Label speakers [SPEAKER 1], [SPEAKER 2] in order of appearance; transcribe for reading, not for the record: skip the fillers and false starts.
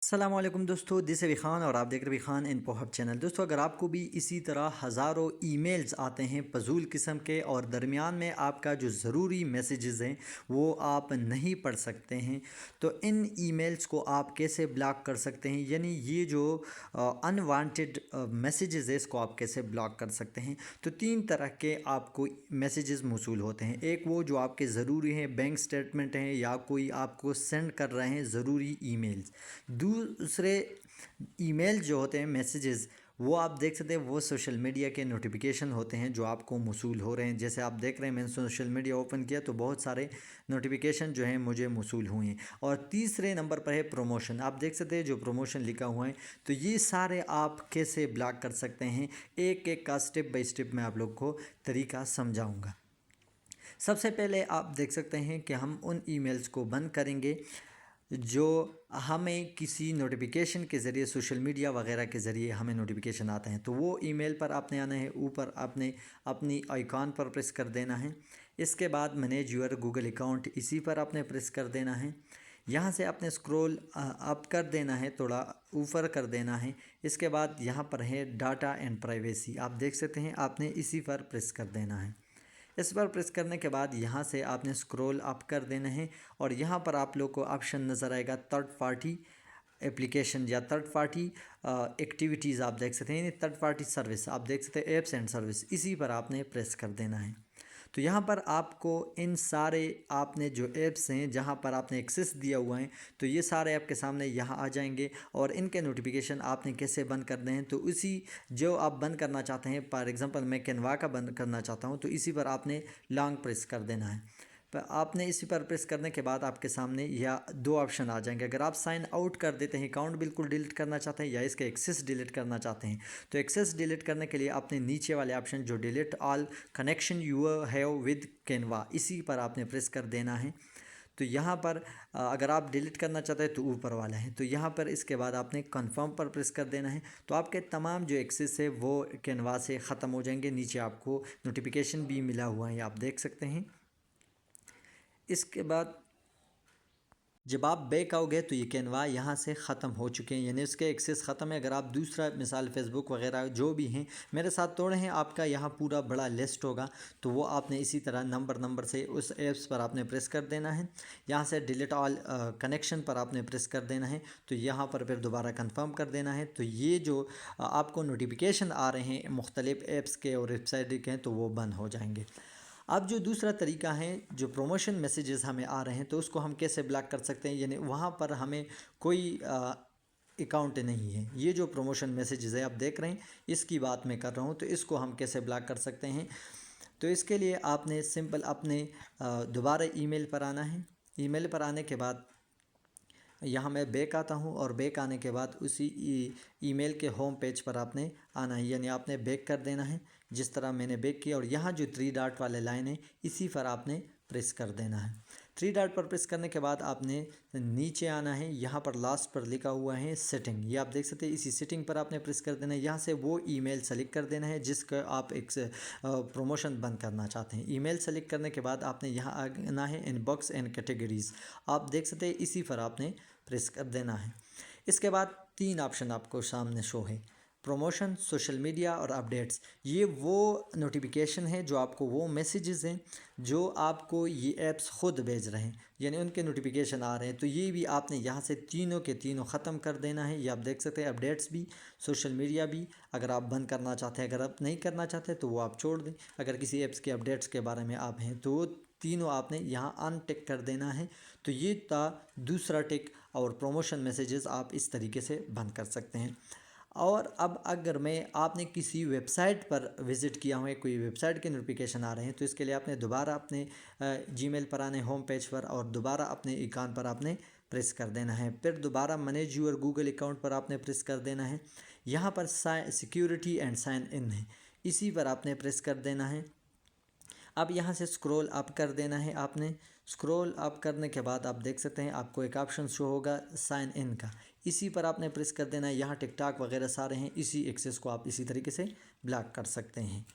[SPEAKER 1] अस्सलामुअलैकुम दोस्तों, दिस है खान और आप देख रहे हैं खान इन्फो हब चैनल। दोस्तों, अगर आपको भी इसी तरह हज़ारों ईमेल्स आते हैं फजूल किस्म के और दरमियान में आपका जो ज़रूरी मैसेजेस हैं वो आप नहीं पढ़ सकते हैं, तो इन ईमेल्स को आप कैसे ब्लॉक कर सकते हैं, यानी ये जो अनवांटेड मैसेजेस है इसको आप कैसे ब्लॉक कर सकते हैं। तो तीन तरह के आपको मैसेजेस मौसूल होते हैं। एक वो जो आपके ज़रूरी हैं, बैंक स्टेटमेंट हैं या कोई आपको सेंड कर रहे हैं ज़रूरी ईमेल्स। दूसरे ईमेल जो होते हैं, मैसेजेस, वो आप देख सकते हैं वो सोशल मीडिया के नोटिफिकेशन होते हैं जो आपको मौसूल हो रहे हैं। जैसे आप देख रहे हैं मैंने सोशल मीडिया ओपन किया तो बहुत सारे नोटिफिकेशन जो हैं मुझे मौसूल हुए हैं। और तीसरे नंबर पर है प्रमोशन। आप देख सकते हैं जो प्रमोशन लिखा हुआ है, तो ये सारे आप कैसे ब्लॉक कर सकते हैं, एक एक का स्टेप बाय स्टेप मैं आप लोग को तरीका समझाऊँगा। सबसे पहले आप देख सकते हैं कि हम उन ईमेल्स को बंद करेंगे जो हमें किसी नोटिफिकेशन के ज़रिए, सोशल मीडिया वगैरह के ज़रिए हमें नोटिफिकेशन आते हैं। तो वो ईमेल पर आपने आना है, ऊपर आपने अपनी आइकॉन पर प्रेस कर देना है। इसके बाद मैनेज योर गूगल अकाउंट, इसी पर आपने प्रेस कर देना है। यहाँ से आपने स्क्रॉल अप कर देना है, थोड़ा ऊपर कर देना है। इसके बाद यहाँ पर है डाटा एंड प्राइवेसी, आप देख सकते हैं, आपने इसी पर प्रेस कर देना है। इस पर प्रेस करने के बाद यहाँ से आपने स्क्रॉल अप कर देना है और यहाँ पर आप लोग को ऑप्शन नज़र आएगा थर्ड पार्टी एप्लीकेशन या थर्ड पार्टी एक्टिविटीज़, आप देख सकते हैं थर्ड पार्टी सर्विस, आप देख सकते हैं एप्स एंड सर्विस, इसी पर आपने प्रेस कर देना है। तो यहाँ पर आपको इन सारे आपने जो ऐप्स हैं जहाँ पर आपने एक्सेस दिया हुआ है, तो ये सारे आपके सामने यहाँ आ जाएंगे और इनके नोटिफिकेशन आपने कैसे बंद करने हैं। तो उसी जो आप बंद करना चाहते हैं, फॉर एग्जांपल मैं कैनवा का बंद करना चाहता हूँ, तो इसी पर आपने लॉन्ग प्रेस कर देना है। पर आपने इसी पर प्रेस करने के बाद आपके सामने या दो ऑप्शन आ जाएंगे। अगर आप साइन आउट कर देते हैं, अकाउंट बिल्कुल डिलीट करना चाहते हैं या इसके एक्सेस डिलीट करना चाहते हैं, तो एक्सेस डिलीट करने के लिए आपने नीचे वाले ऑप्शन जो delete all connection you have with Canva, इसी पर आपने प्रेस कर देना है। तो यहाँ पर अगर आप डिलीट करना चाहते हैं तो ऊपर वाला है, तो यहाँ पर इसके बाद आपने कंफर्म पर प्रेस कर देना है। तो आपके तमाम जो एक्सेस है वो कैनवा से ख़त्म हो जाएंगे। नीचे आपको नोटिफिकेशन भी मिला हुआ है, आप देख सकते हैं। इसके बाद जब आप बैक आओगे तो ये कैनवा यहाँ से ख़त्म हो चुके हैं, यानी इसके एक्सेस ख़त्म है। अगर आप दूसरा मिसाल फ़ेसबुक वगैरह जो भी हैं मेरे साथ तोड़े हैं, आपका यहाँ पूरा बड़ा लिस्ट होगा, तो वो आपने इसी तरह नंबर से उस ऐप्स पर आपने प्रेस कर देना है। यहाँ से डिलीट ऑल कनेक्शन पर आपने प्रेस कर देना है, तो यहाँ पर फिर दोबारा कन्फर्म कर देना है। तो ये जो आपको नोटिफिकेशन आ रहे हैं मुख्तलिफ़ ऐप्स के और वेबसाइट के हैं, तो वो बंद हो जाएंगे। अब जो दूसरा तरीका है, जो प्रमोशन मैसेजेस हमें आ रहे हैं, तो उसको हम कैसे ब्लॉक कर सकते हैं, यानी वहाँ पर हमें कोई अकाउंट नहीं है। ये जो प्रमोशन मैसेजेस है आप देख रहे हैं, इसकी बात मैं कर रहा हूँ, तो इसको हम कैसे ब्लॉक कर सकते हैं। तो इसके लिए आपने सिंपल अपने दोबारा ईमेल पर आना है। ईमेल पर आने के बाद यहाँ मैं बैक आता हूँ और बैक आने के बाद उसी ईमेल के होम पेज पर आपने आना है, यानी आपने बैक कर देना है जिस तरह मैंने बैक किया। और यहाँ जो 3 डॉट वाले लाइन है इसी पर आपने प्रेस कर देना है। 3 डॉट पर प्रेस करने के बाद आपने नीचे आना है, यहाँ पर लास्ट पर लिखा हुआ है सेटिंग, ये आप देख सकते हैं, इसी सेटिंग पर आपने प्रेस कर देना है। यहाँ से वो ईमेल सेलेक्ट कर देना है जिसका आप एक प्रमोशन बंद करना चाहते हैं। ईमेल सेलेक्ट करने के बाद आपने यहाँ आना है इनबॉक्स एंड कैटेगरीज़, आप देख सकते हैं, इसी पर आपने प्रेस कर देना है। इसके बाद 3 ऑप्शन आपको सामने शो है, प्रमोशन, सोशल मीडिया और अपडेट्स। ये वो नोटिफिकेशन है जो आपको, वो मैसेजेस हैं जो आपको ये ऐप्स ख़ुद भेज रहे हैं, यानी उनके नोटिफिकेशन आ रहे हैं। तो ये भी आपने यहाँ से तीनों के तीनों ख़त्म कर देना है। ये आप देख सकते हैं, अपडेट्स भी, सोशल मीडिया भी, अगर आप बंद करना चाहते हैं। अगर आप नहीं करना चाहते तो वो आप छोड़ दें। अगर किसी ऐप्स के अपडेट्स के बारे में आप हैं तो वो तीनों आपने यहाँ अनटिक कर देना है। तो ये था दूसरा टिक, और प्रमोशन मैसेजेस आप इस तरीके से बंद कर सकते हैं। और अब अगर मैं आपने किसी वेबसाइट पर विज़िट किया हुआ है, कोई वेबसाइट के नोटिफिकेशन आ रहे हैं, तो इसके लिए आपने दोबारा अपने जीमेल पर आने, होम पेज पर, और दोबारा अपने आइकॉन पर आपने प्रेस कर देना है। फिर दोबारा मैनेज योर गूगल अकाउंट पर आपने प्रेस कर देना है। यहाँ पर सिक्योरिटी एंड साइन इन है, इसी पर आपने प्रेस कर देना है। अब यहाँ से स्क्रॉल अप कर देना है आपने। स्क्रॉल अप करने के बाद आप देख सकते हैं आपको एक ऑप्शन शो होगा साइन इन का, इसी पर आपने प्रेस कर देना है। यहाँ टिकटॉक वगैरह सारे हैं, इसी एक्सेस को आप इसी तरीके से ब्लॉक कर सकते हैं।